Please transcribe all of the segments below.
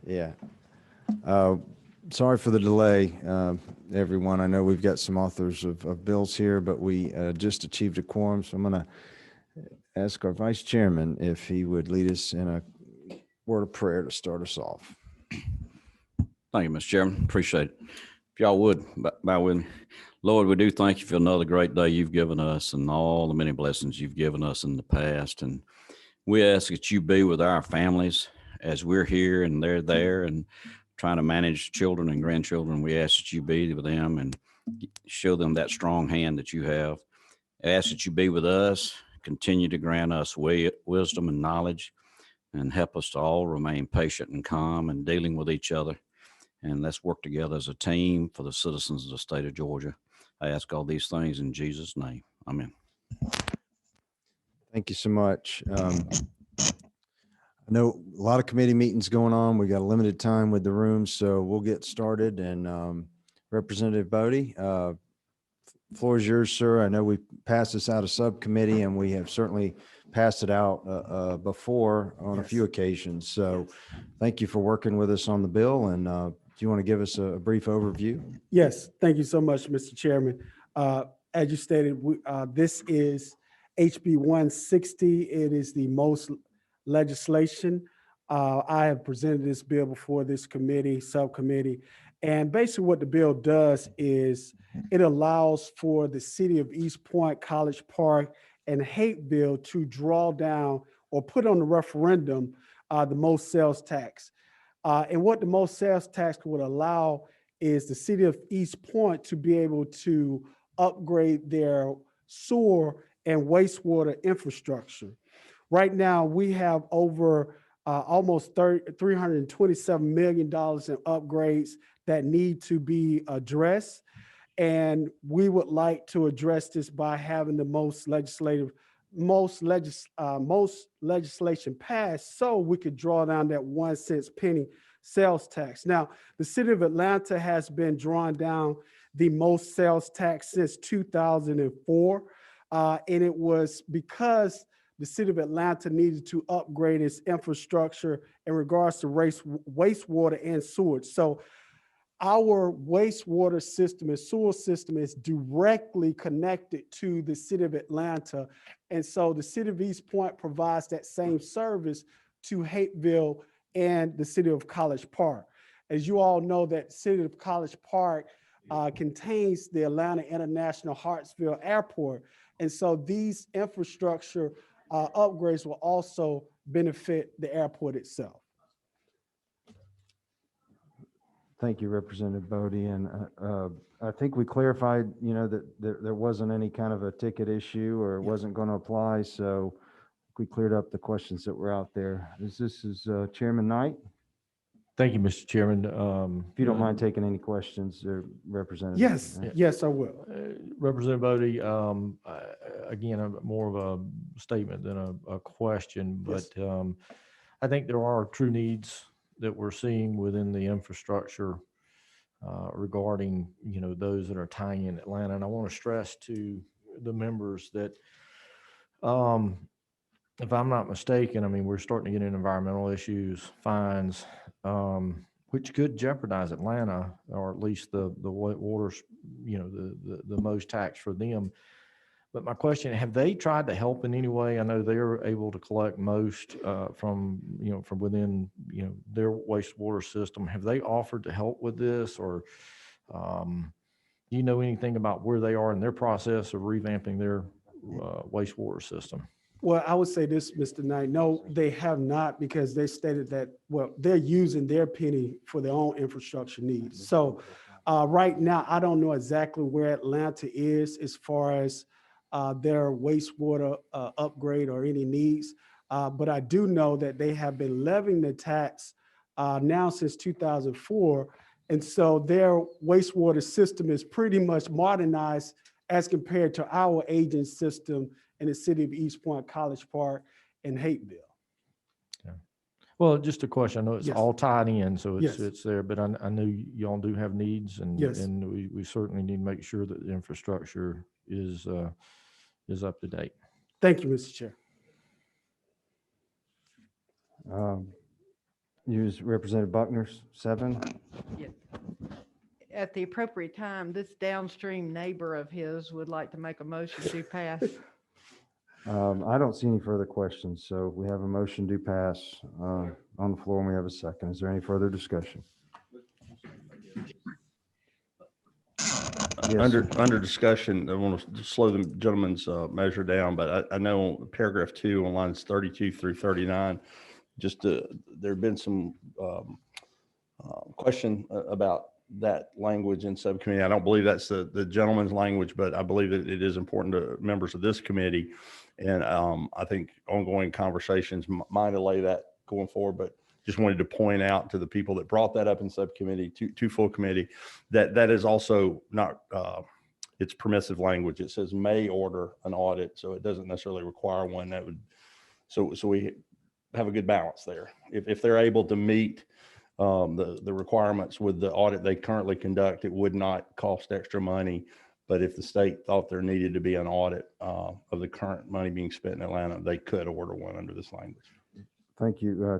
Yeah. Sorry for the delay, everyone. I know we've got some authors of bills here, but we just achieved a quorum. So I'm going to ask our vice chairman if he would lead us in a word of prayer to start us off. Thank you, Mr. Chairman. Appreciate it. If y'all would, bow with me. Lord, we do thank you for another great day you've given us and all the many blessings you've given us in the past. And we ask that you be with our families as we're here and they're there and trying to manage children and grandchildren. We ask that you be with them and show them that strong hand that you have. I ask that you be with us, continue to grant us wisdom and knowledge, and help us to all remain patient and calm and dealing with each other. And let's work together as a team for the citizens of the state of Georgia. I ask all these things in Jesus' name. Amen. Thank you so much. I know a lot of committee meetings going on. We got a limited time with the room, so we'll get started. And Representative Bodie, floor is yours, sir. I know we passed this out of subcommittee, and we have certainly passed it out before on a few occasions. So thank you for working with us on the bill. And do you want to give us a brief overview? Yes, thank you so much, Mr. Chairman. As you stated, this is HB 160. It is the most legislation. I have presented this bill before this committee, subcommittee, and basically what the bill does is it allows for the city of East Point, College Park, and Hateville to draw down or put on the referendum the most sales tax. And what the most sales tax would allow is the city of East Point to be able to upgrade their sewer and wastewater infrastructure. Right now, we have over almost $327 million in upgrades that need to be addressed. And we would like to address this by having the most legislation passed so we could draw down that 1 cent penny sales tax. Now, the city of Atlanta has been drawing down the most sales tax since 2004. And it was because the city of Atlanta needed to upgrade its infrastructure in regards to wastewater and sewage. So our wastewater system and sewer system is directly connected to the city of Atlanta. And so the city of East Point provides that same service to Hateville and the city of College Park. As you all know, that city of College Park contains the Atlanta International Hartsfield Airport. And so these infrastructure upgrades will also benefit the airport itself. Thank you, Representative Bodie. And I think we clarified, that there wasn't any kind of a ticket issue or it wasn't going to apply. So we cleared up the questions that were out there. This is Chairman Knight. Thank you, Mr. Chairman. If you don't mind taking any questions, Representative. Yes, I will. Representative Bodie, again, more of a statement than a question, but Yes. I think there are true needs that we're seeing within the infrastructure regarding, those that are tying in Atlanta. And I want to stress to the members that if I'm not mistaken, we're starting to get into environmental issues, fines, which could jeopardize Atlanta, or at least the water, the most tax for them. But my question, have they tried to help in any way? I know they're able to collect most from within, their wastewater system. Have they offered to help with this, or do you know anything about where they are in their process of revamping their wastewater system? Well, I would say this, Mr. Knight, no, they have not, because they stated that, they're using their penny for their own infrastructure needs. So right now, I don't know exactly where Atlanta is as far as their wastewater upgrade or any needs. But I do know that they have been levying the tax now since 2004. And so their wastewater system is pretty much modernized as compared to our aging system in the city of East Point, College Park, and Hateville. Yeah. Well, just a question. I know it's all tied in, so it's there, but I know y'all do have needs, and we certainly need to make sure that the infrastructure is up to date. Thank you, Mr. Chair. Use Representative Buckner, 7. Yeah. At the appropriate time, this downstream neighbor of his would like to make a motion to pass. I don't see any further questions, so we have a motion to pass on the floor, and we have a second. Is there any further discussion? Yes, sir. Under discussion, I want to slow the gentleman's measure down, but I know on paragraph 2 on lines 32 through 39, there have been some question about that language in subcommittee. I don't believe that's the gentleman's language, but I believe that it is important to members of this committee. And I think ongoing conversations might allay that going forward, but just wanted to point out to the people that brought that up in subcommittee to full committee that is also not, it's permissive language. It says may order an audit, so it doesn't necessarily require one. That would, so we have a good balance there. If they're able to meet the requirements with the audit they currently conduct, it would not cost extra money. But if the state thought there needed to be an audit of the current money being spent in Atlanta, they could order one under this language. Thank you,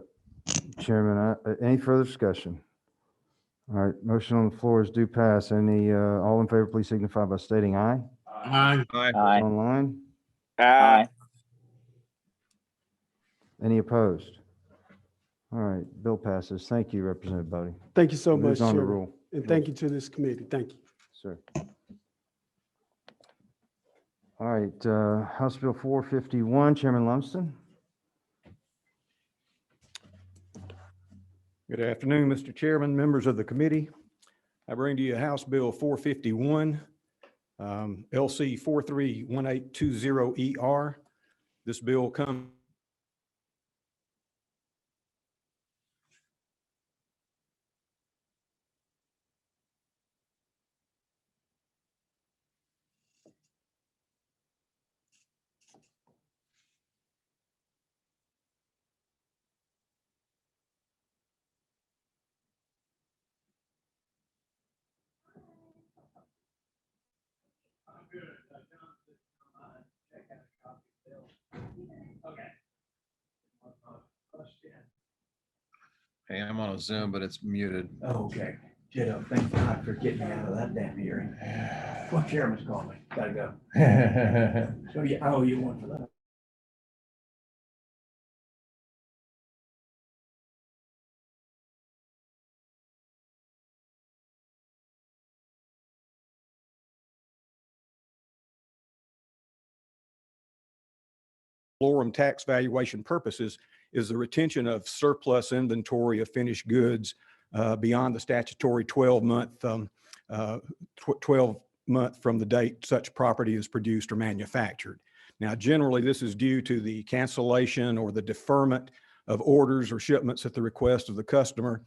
Chairman. Any further discussion? All right, motion on the floor is due pass. Any, all in favor, please signify by stating aye. Aye. Aye. Online? Aye. Any opposed? All right, bill passes. Thank you, Representative Bodie. Thank you so much, Moves on to Chairman. rule. And thank you to this committee. Thank you. Sir. All right, House Bill 451, Chairman Lumsden. Good afternoon, Mr. Chairman, members of the committee. I bring to you House Bill 451, LC 431820ER. This bill comes Hey, I'm on a Zoom, but it's muted. Okay. Ditto. Thank God for getting me out of that damn hearing. Well, chairman's calling me. Gotta go. So yeah, I owe you one for that. floor tax valuation purposes is the retention of surplus inventory of finished goods beyond the statutory 12-month from the date such property is produced or manufactured. Now, generally, this is due to the cancellation or the deferment of orders or shipments at the request of the customer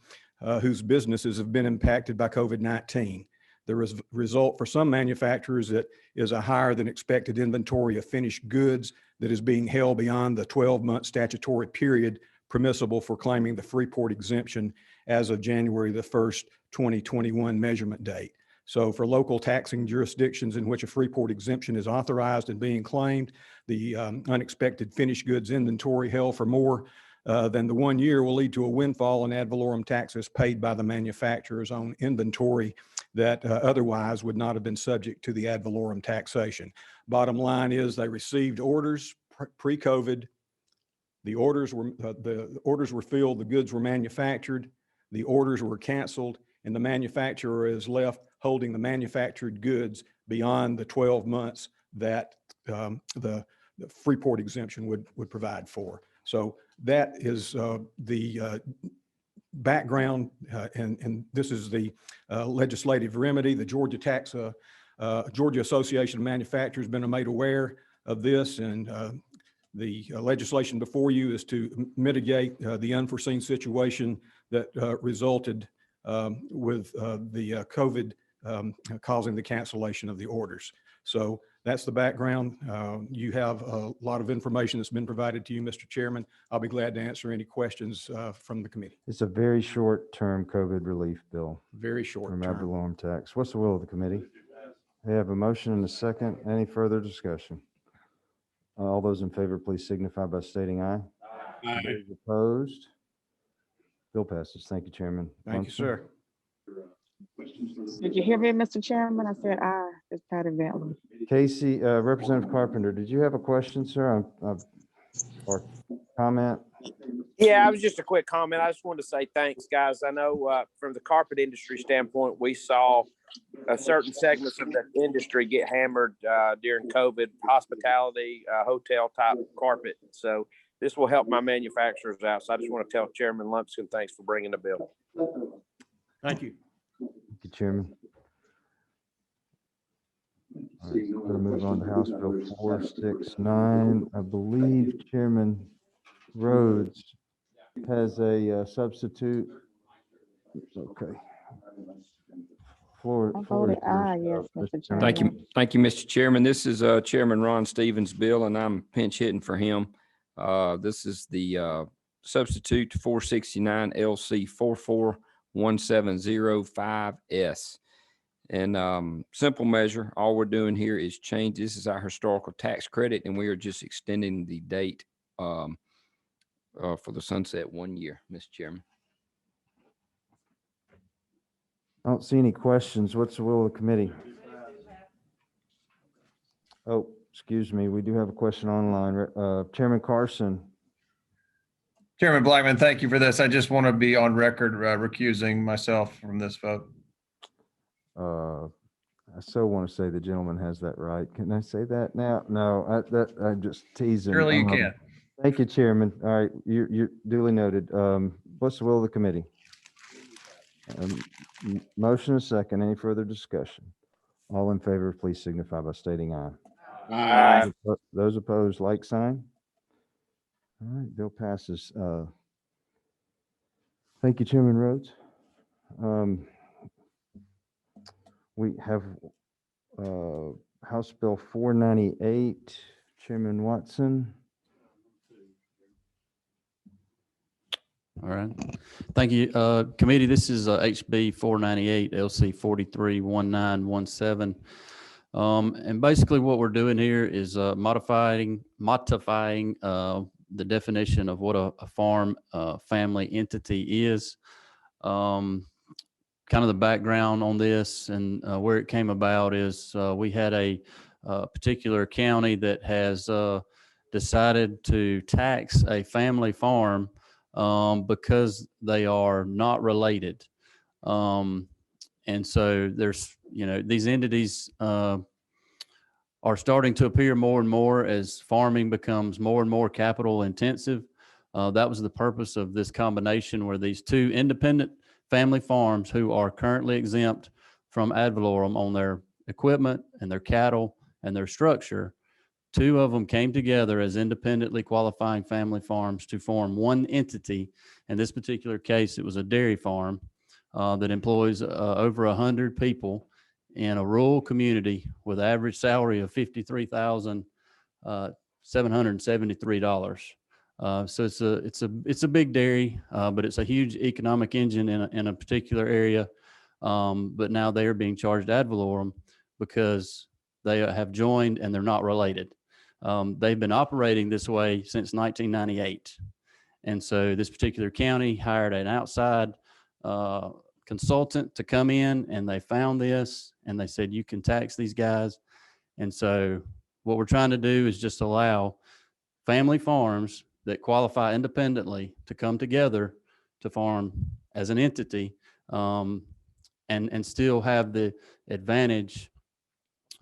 whose businesses have been impacted by COVID-19. The result for some manufacturers is a higher than expected inventory of finished goods that is being held beyond the 12-month statutory period permissible for claiming the Freeport exemption as of January the 1st, 2021 measurement date. So for local taxing jurisdictions in which a Freeport exemption is authorized and being claimed, the unexpected finished goods inventory held for more than the 1 year will lead to a windfall in ad valorem taxes paid by the manufacturer's own inventory that otherwise would not have been subject to the ad valorem taxation. Bottom line is they received orders pre-COVID. The orders were filled, the goods were manufactured, the orders were canceled, and the manufacturer is left holding the manufactured goods beyond the 12 months that the Freeport exemption would provide for. So that is the background, and this is the legislative remedy. The Georgia Association of Manufacturers has been made aware of this, and the legislation before you is to mitigate the unforeseen situation that resulted with the COVID causing the cancellation of the orders. So that's the background. You have a lot of information that's been provided to you, Mr. Chairman. I'll be glad to answer any questions from the committee. It's a very short-term COVID relief bill Very short from ad term. valorem tax. What's the will of the committee? We have a motion and a second. Any further discussion? All those in favor, please signify by stating aye. Aye. Those opposed? Bill passes. Thank you, Chairman. Thank you, Munson? sir. Did you hear me, Mr. Chairman? I said aye. It's Patty Bentley. Casey, Representative Carpenter, did you have a question, sir, or comment? Yeah, I was just a quick comment. I just wanted to say thanks, guys. I know from the carpet industry standpoint, we saw certain segments of the industry get hammered during COVID, hospitality, hotel type carpet. So this will help my manufacturers out. So I just want to tell Chairman Lumpkin, thanks for bringing the bill. Thank you. Thank you, Chairman. All right, so we're gonna move on to House Bill 469. I believe Chairman Rhodes has a substitute. Okay. Floor. I floor is voted aye, yours, yes, Mr. Chairman. Chairman. Thank you, Mr. Chairman. This is Chairman Ron Stevens' bill, and I'm pinch hitting for him. This is the substitute to 469 LC 441705S. And simple measure, all we're doing here is change. This is our historical tax credit, and we are just extending the date for the sunset 1 year, Mr. Chairman. I don't see any questions. What's the will of the committee? Oh, excuse me. We do have a question online. Chairman Carson. Chairman Blackman, thank you for this. I just want to be on record recusing myself from this vote. I so want to say the gentleman has that right. Can I say that now? No, I'm just teasing. Surely you can. Thank you, Chairman. All right, you're duly noted. What's the will of the committee? Motion and second. Any further discussion? All in favor, please signify by stating aye. Aye. Those opposed, like sign. All right, bill passes. Thank you, Chairman Rhodes. We have House Bill 498, Chairman Watson. All right. Thank you. Committee, this is HB 498 LC 431917. And basically what we're doing here is modifying the definition of what a farm family entity is. Kind of the background on this and where it came about is we had a particular county that has decided to tax a family farm because they are not related. And so there's, these entities are starting to appear more and more as farming becomes more and more capital intensive. That was the purpose of this combination where these two independent family farms who are currently exempt from ad valorem on their equipment and their cattle and their structure, two of them came together as independently qualifying family farms to form one entity. In this particular case, it was a dairy farm that employs over 100 people in a rural community with average salary of $53,773. So it's a big dairy, but it's a huge economic engine in a particular area. But now they are being charged ad valorem because they have joined and they're not related. They've been operating this way since 1998. And so this particular county hired an outside consultant to come in, and they found this and they said, you can tax these guys. And so what we're trying to do is just allow family farms that qualify independently to come together to farm as an entity and still have the advantage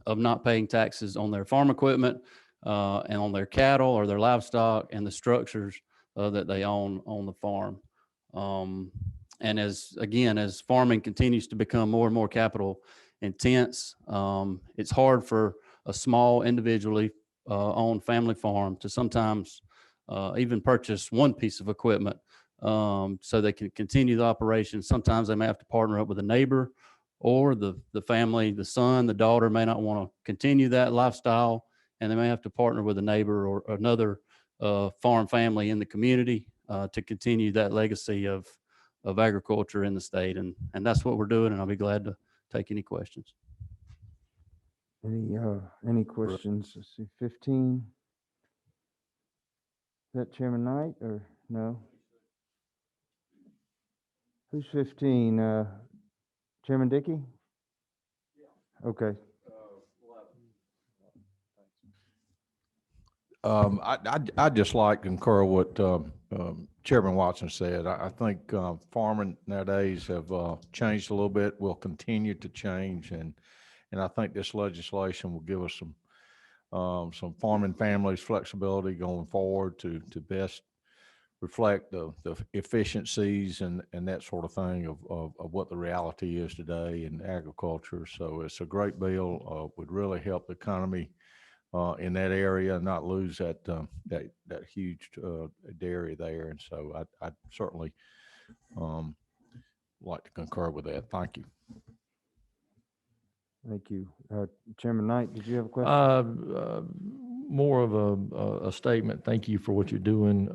of not paying taxes on their farm equipment and on their cattle or their livestock and the structures that they own on the farm. And as farming continues to become more and more capital intense, it's hard for a small individually owned family farm to sometimes even purchase one piece of equipment so they can continue the operation. Sometimes they may have to partner up with a neighbor, or the family, the son, the daughter may not want to continue that lifestyle, and they may have to partner with a neighbor or another farm family in the community to continue that legacy of agriculture in the state. And that's what we're doing, and I'll be glad to take any questions. Any questions? Let's see, 15. Is that Chairman Knight or no? Who's 15? Chairman Dickey? Okay. I'd just like to concur what Chairman Watson said. I think farming nowadays have changed a little bit, will continue to change, and I think this legislation will give us some farming families flexibility going forward to best reflect the efficiencies and that sort of thing of what the reality is today in agriculture. So it's a great bill, would really help the economy in that area and not lose that huge dairy there. And so I'd certainly like to concur with that. Thank you. Thank you. Chairman Knight, did you have a question? More of a statement. Thank you for what you're doing.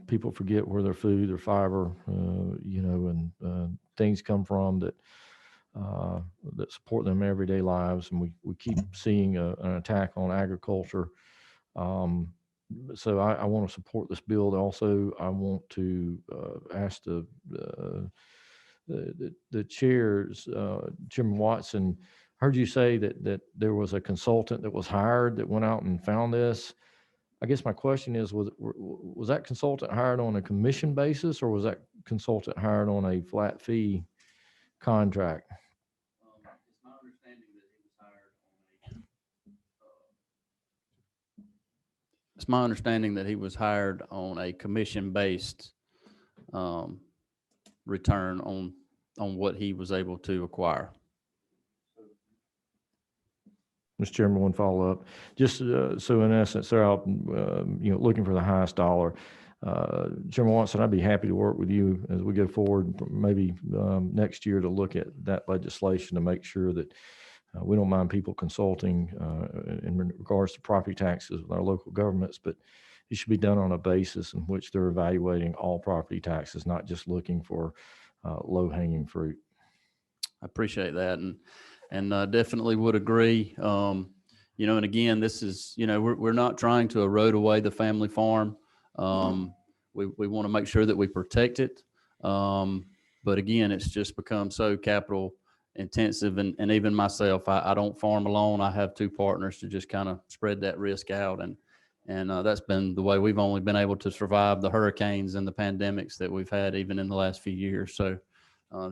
People forget where their food, their fiber, and things come from that support them everyday lives. And we keep seeing an attack on agriculture. So I want to support this bill. Also, I want to ask the chairs, Chairman Watson. Heard you say that there was a consultant that was hired that went out and found this. I guess my question is, was that consultant hired on a commission basis, or was that consultant hired on a flat fee contract? It's my understanding that he was hired on a commission-based return on what he was able to acquire. Mr. Chairman, one follow-up. Just so in essence, they're out, looking for the highest dollar. Chairman Watson, I'd be happy to work with you as we go forward, maybe next year, to look at that legislation to make sure that we don't mind people consulting in regards to property taxes with our local governments, but it should be done on a basis in which they're evaluating all property taxes, not just looking for low-hanging fruit. I appreciate that, and definitely would agree. And again, this is, we're not trying to erode away the family farm. We want to make sure that we protect it. But again, it's just become so capital intensive, and even myself, I don't farm alone. I have two partners to just kind of spread that risk out, and that's been the way we've only been able to survive the hurricanes and the pandemics that we've had even in the last few years. So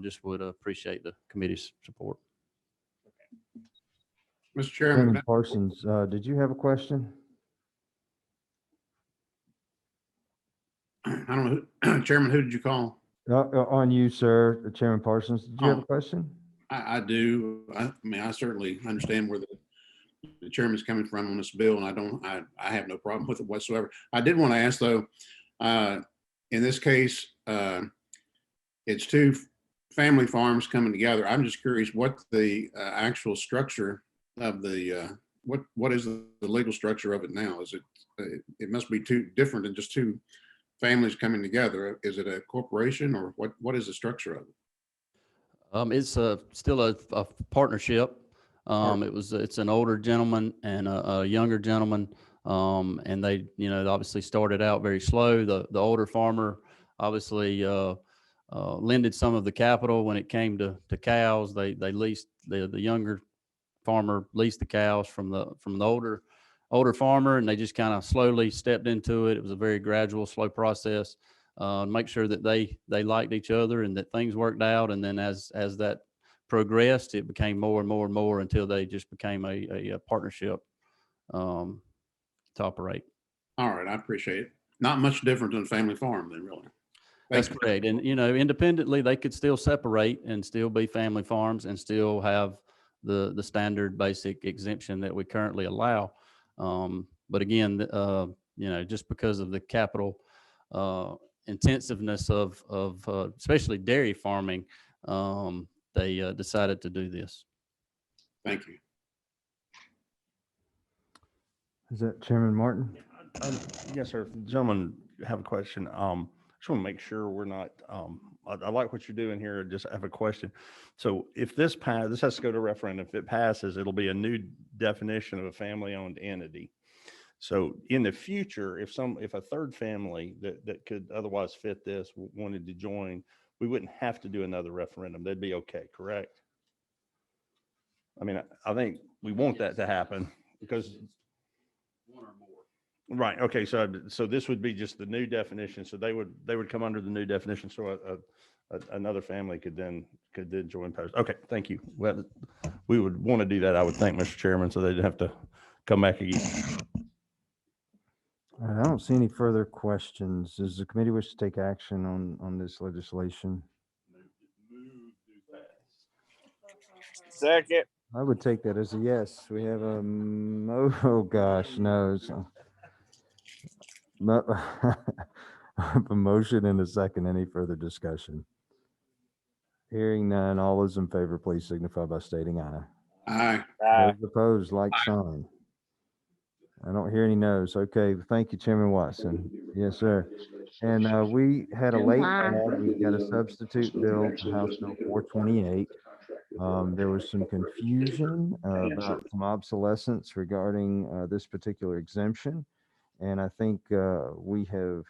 just would appreciate the committee's support. Mr. Chairman. Parsons, did you have a question? I don't know, Chairman, who did you call? On you, sir, Chairman Parsons. Did you have a question? I do. I mean, I certainly understand where the chairman's coming from on this bill, and I have no problem with it whatsoever. I did want to ask though, in this case, it's two family farms coming together. I'm just curious what the actual structure of the what is the legal structure of it now? Is it must be too different than just two families coming together? Is it a corporation, or what is the structure of it? It's still a partnership. It's an older gentleman and a younger gentleman, and they obviously started out very slow. The older farmer obviously lended some of the capital when it came to cows. They leased, the younger farmer leased the cows from the older farmer, and they just kind of slowly stepped into it. It was a very gradual, slow process. Make sure that they liked each other and that things worked out. And then as that progressed, it became more and more and more until they just became a partnership to operate. All right, I appreciate it. Not much different than a family farm then, really. That's correct. And independently, they could still separate and still be family farms and still have the standard basic exemption that we currently allow. But again, just because of the capital intensiveness of especially dairy farming, they decided to do this. Thank you. Is that Chairman Martin? Yes, sir. Gentlemen, have a question. Just want to make sure we're not, I like what you're doing here. Just have a question. So if this has to go to referendum. If it passes, it'll be a new definition of a family-owned entity. So in the future, if a third family that could otherwise fit this wanted to join, we wouldn't have to do another referendum. They'd be okay, correct? I mean, I think we want that to happen because. Right. Okay. So this would be just the new definition. So they would come under the new definition. So another family could then join post. Okay. Thank you. Well, we would want to do that, I would think, Mr. Chairman, so they'd have to come back again. All right, I don't see any further questions. Does the committee wish to take action on this legislation? Second. I would take that as a yes. We have a, oh gosh, no. A motion and a second. Any further discussion? Hearing none, all those in favor, please signify by stating aye. Aye. Those opposed, like sign. I don't hear any no's. Okay, thank you, Chairman Watson. Yes, sir. And we had a late add. We got a substitute bill, House Bill 428. There was some confusion about some obsolescence regarding this particular exemption. And I think we have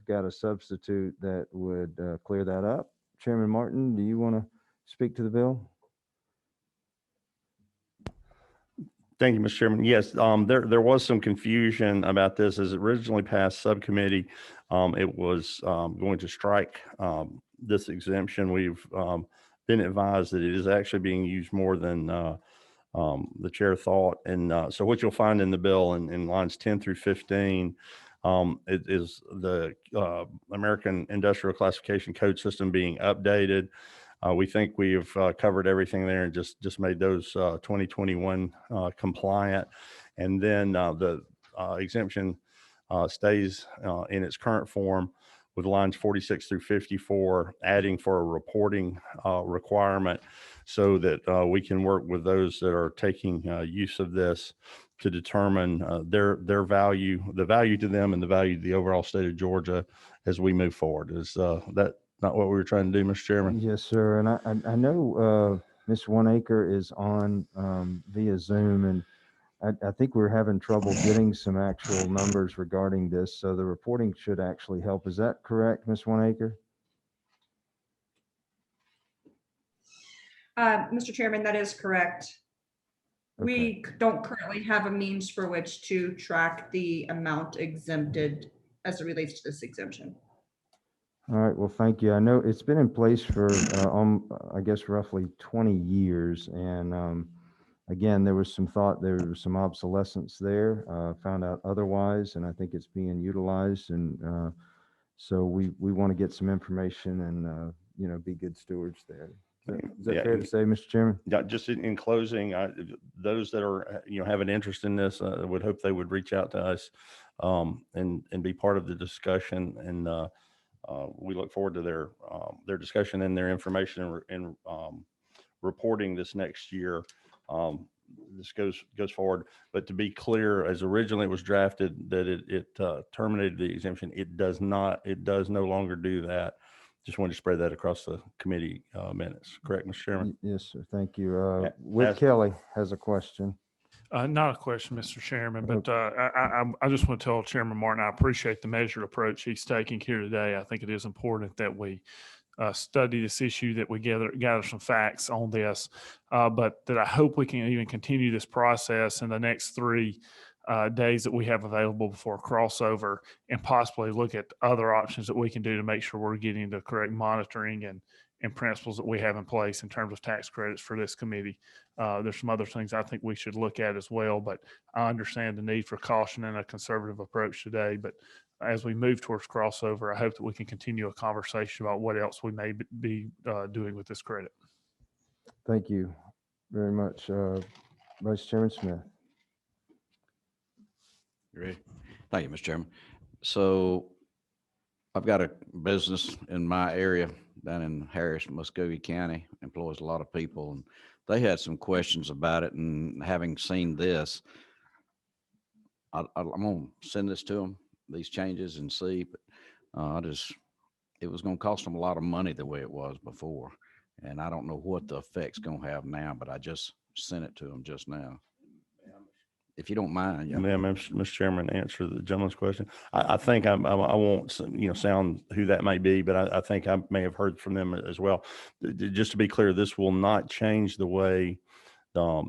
got a substitute that would clear that up. Chairman Martin, do you want to speak to the bill? Thank you, Mr. Chairman. Yes, there was some confusion about this as it originally passed subcommittee. It was going to strike this exemption. We've been advised that it is actually being used more than the chair thought. And so what you'll find in the bill in lines 10 through 15, it is the American Industrial Classification Code System being updated. We think we've covered everything there and just made those 2021 compliant. And then the exemption stays in its current form with lines 46 through 54, adding for a reporting requirement so that we can work with those that are taking use of this to determine their value, the value to them and the value to the overall state of Georgia as we move forward. Is that not what we were trying to do, Mr. Chairman? Yes, sir. And I know Ms. One Acre is on via Zoom, and I think we're having trouble getting some actual numbers regarding this. So the reporting should actually help. Is that correct, Ms. One Acre? Mr. Chairman, that is correct. Okay. We don't currently have a means for which to track the amount exempted as it relates to this exemption. All right. Well, thank you. I know it's been in place for, I guess, roughly 20 years. And again, there was some thought there was some obsolescence there, found out otherwise, and I think it's being utilized. And so we want to get some information and, be good stewards there. Is that fair to say, Mr. Chairman? Yeah, just in closing, those that are, have an interest in this, I would hope they would reach out to us and be part of the discussion. And we look forward to their discussion and their information and reporting this next year. This goes forward. But to be clear, as originally it was drafted, that it terminated the exemption. It does no longer do that. Just wanted to spread that across the committee minutes. Correct, Mr. Chairman? Yes, sir. Thank you. Whit Kelly has a question. Not a question, Mr. Chairman, but I just want to tell Chairman Martin, I appreciate the measured approach he's taking here today. I think it is important that we study this issue, that we gather some facts on this, but that I hope we can even continue this process in the next 3 days that we have available before crossover, and possibly look at other options that we can do to make sure we're getting the correct monitoring and principles that we have in place in terms of tax credits for this committee. There's some other things I think we should look at as well, but I understand the need for caution and a conservative approach today. But as we move towards crossover, I hope that we can continue a conversation about what else we may be doing with this credit. Thank you very much. Vice Chairman Smith. You ready? Thank you, Mr. Chairman. So I've got a business in my area down in Harris, Muskogee County, employs a lot of people, and they had some questions about it. And having seen this, I'm going to send this to them, these changes, and see. But it was going to cost them a lot of money the way it was before, and I don't know what the effect's going to have now. But I just sent it to them just now. if you don't mind. Yeah. Mr. Chairman, answer the gentleman's question. I think I won't, sound who that may be, but I think I may have heard from them as well. Just to be clear, this will not change the way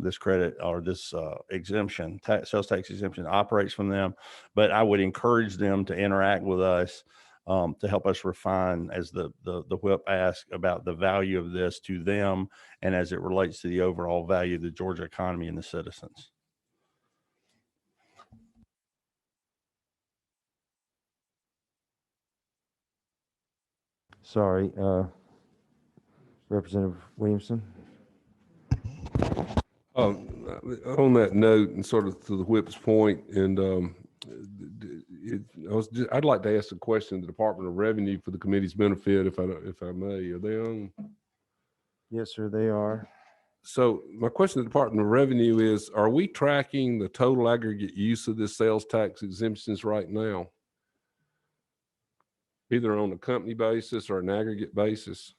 this credit or this exemption, sales tax exemption operates from them. But I would encourage them to interact with us to help us refine, as the whip asked, about the value of this to them and as it relates to the overall value of the Georgia economy and the citizens. Sorry, Representative Williamson. On that note, and sort of to the whip's point, and I'd like to ask a question to the Department of Revenue for the committee's benefit, if I may. Are they on? Yes, sir, they are. So my question to the Department of Revenue is, are we tracking the total aggregate use of this sales tax exemptions right now? Either on a company basis or an aggregate basis?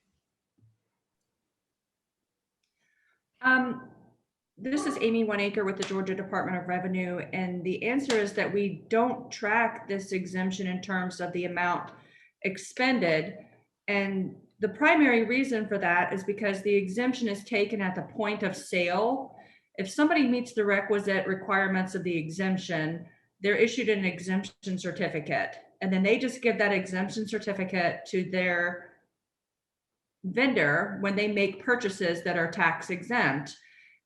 This is Amy Oneacre with the Georgia Department of Revenue, and the answer is that we don't track this exemption in terms of the amount expended. And the primary reason for that is because the exemption is taken at the point of sale. If somebody meets the requisite requirements of the exemption, they're issued an exemption certificate, and then they just give that exemption certificate to their vendor when they make purchases that are tax exempt.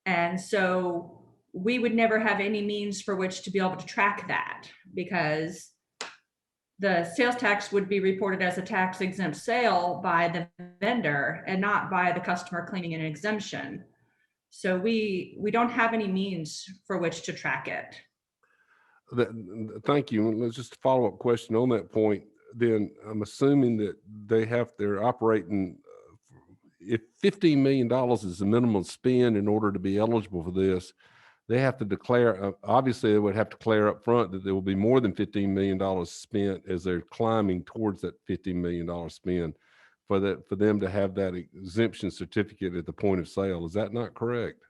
And so we would never have any means for which to be able to track that, because the sales tax would be reported as a tax exempt sale by the vendor and not by the customer claiming an exemption. So we don't have any means for which to track it. Thank you. Let's just a follow-up question on that point. Then I'm assuming that they're operating, if $15 million is the minimum spend in order to be eligible for this, they have to declare, obviously they would have to declare up front that there will be more than $15 million spent as they're climbing towards that $15 million spend for them to have that exemption certificate at the point of sale. Is that not correct?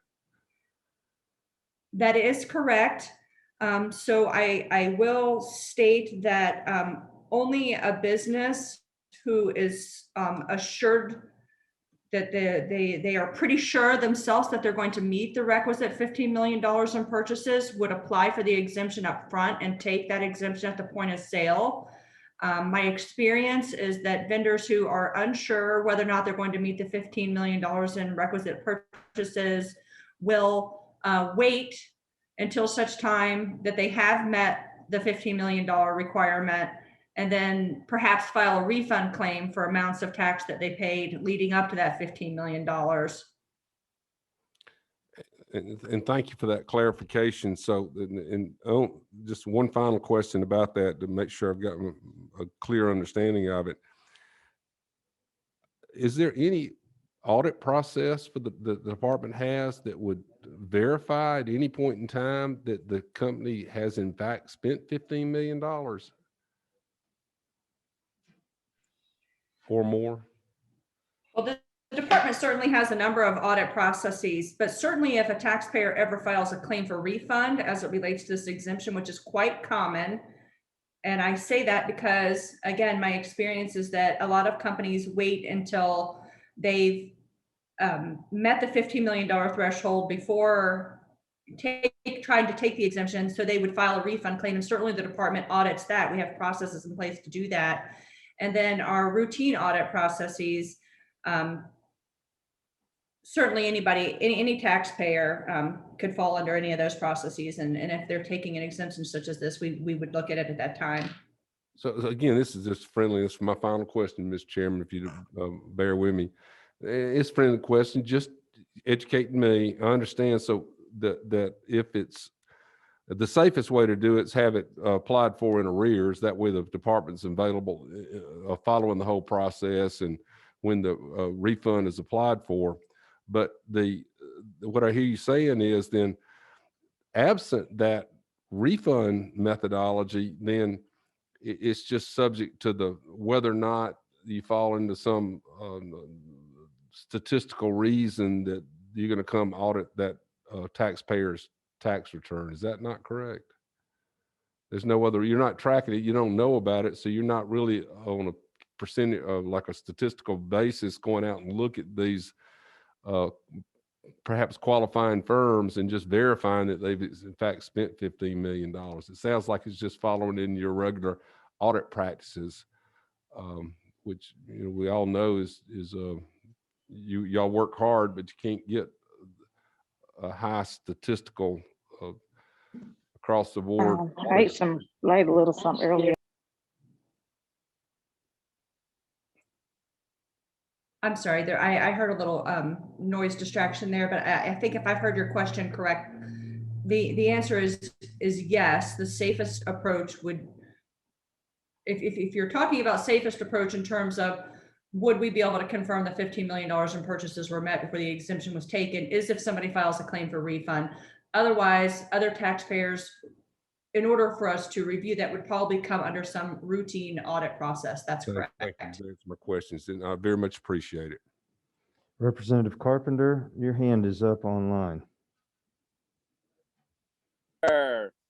That is correct. So I will state that only a business who is assured that they are pretty sure themselves that they're going to meet the requisite $15 million in purchases would apply for the exemption up front and take that exemption at the point of sale. My experience is that vendors who are unsure whether or not they're going to meet the $15 million in requisite purchases will wait until such time that they have met the $15 million requirement, and then perhaps file a refund claim for amounts of tax that they paid leading up to that $15 million. And thank you for that clarification. So, just one final question about that to make sure I've got a clear understanding of it. Is there any audit process for the department has that would verify at any point in time that the company has in fact spent $15 million or more? Well, the department certainly has a number of audit processes, but certainly if a taxpayer ever files a claim for refund as it relates to this exemption, which is quite common, and I say that because, again, my experience is that a lot of companies wait until they've met the $15 million threshold before trying to take the exemption, so they would file a refund claim, and certainly the department audits that. We have processes in place to do that. And then our routine audit processes, certainly any taxpayer could fall under any of those processes. And if they're taking an exemption such as this, we would look at it at that time. So again, this is just friendly. This is my final question, Mr. Chairman, if you bear with me. It's a friendly question, just educating me. I understand so that if it's the safest way to do it is have it applied for in arrears. That way the department's available following the whole process and when the refund is applied for. But what I hear you saying is then absent that refund methodology, then it's just subject to whether or not you fall into some statistical reason that you're going to come audit that taxpayer's tax return. Is that not correct? There's no other, you're not tracking it, you don't know about it, so you're not really on a percentage of like a statistical basis going out and look at these perhaps qualifying firms and just verifying that they've in fact spent $15 million. It sounds like it's just following in your regular audit practices, which we all know is y'all work hard, but you can't get a high statistical across the board. I ate a little something earlier. I'm sorry, there, I heard a little noise distraction there, but I think if I've heard your question correct, the answer is yes. The safest approach would, if you're talking about safest approach in terms of would we be able to confirm the $15 million in purchases were met before the exemption was taken, is if somebody files a claim for refund. Otherwise, other taxpayers, in order for us to review that, would probably come under some routine audit process. That's correct. Thank you. That's my questions, and I very much appreciate it. Representative Carpenter, your hand is up online.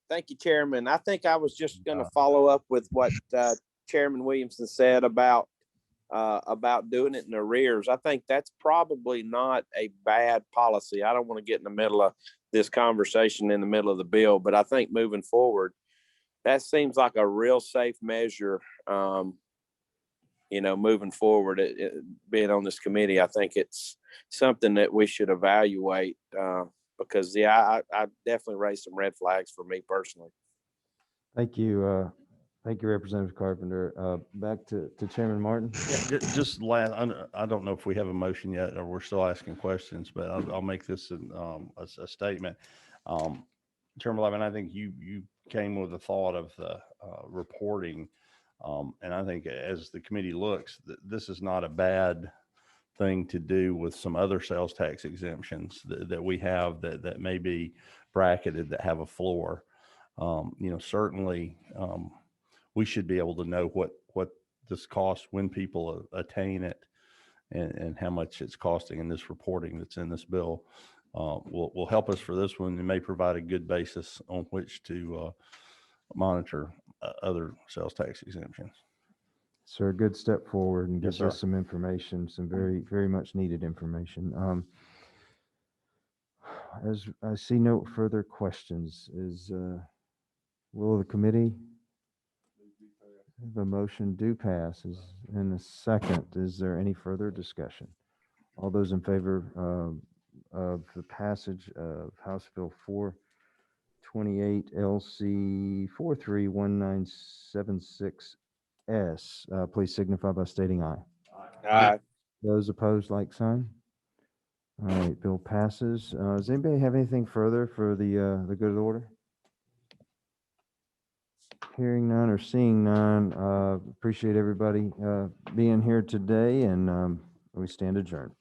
Thank you, Chairman. I think I was just going to follow up with what Chairman Williamson said about doing it in arrears. I think that's probably not a bad policy. I don't want to get in the middle of this conversation in the middle of the bill, but I think moving forward, that seems like a real safe measure. Moving forward, being on this committee, I think it's something that we should evaluate because, I definitely raised some red flags for me personally. Thank you. Thank you, Representative Carpenter. Back to Chairman Martin. Yeah, just last, I don't know if we have a motion yet or we're still asking questions, but I'll make this a statement. Chairman Levin, I think you came with the thought of the reporting. And I think as the committee looks, this is not a bad thing to do with some other sales tax exemptions that we have that may be bracketed, that have a floor. Certainly we should be able to know what this costs when people attain it and how much it's costing, in this reporting that's in this bill will help us for this one and may provide a good basis on which to monitor other sales tax exemptions. Sir, a good step forward and Yes, gives us sir. some information, some very, very much needed information. As I see no further questions, will the committee? The motion do pass is in a second. Is there any further discussion? All those in favor of the passage of House Bill 428 LC 431976S, please signify by stating aye. Aye. Those opposed, like sign. All right, bill passes. Does anybody have anything further for the good of the order? Hearing none or seeing none, appreciate everybody being here today, and we stand adjourned.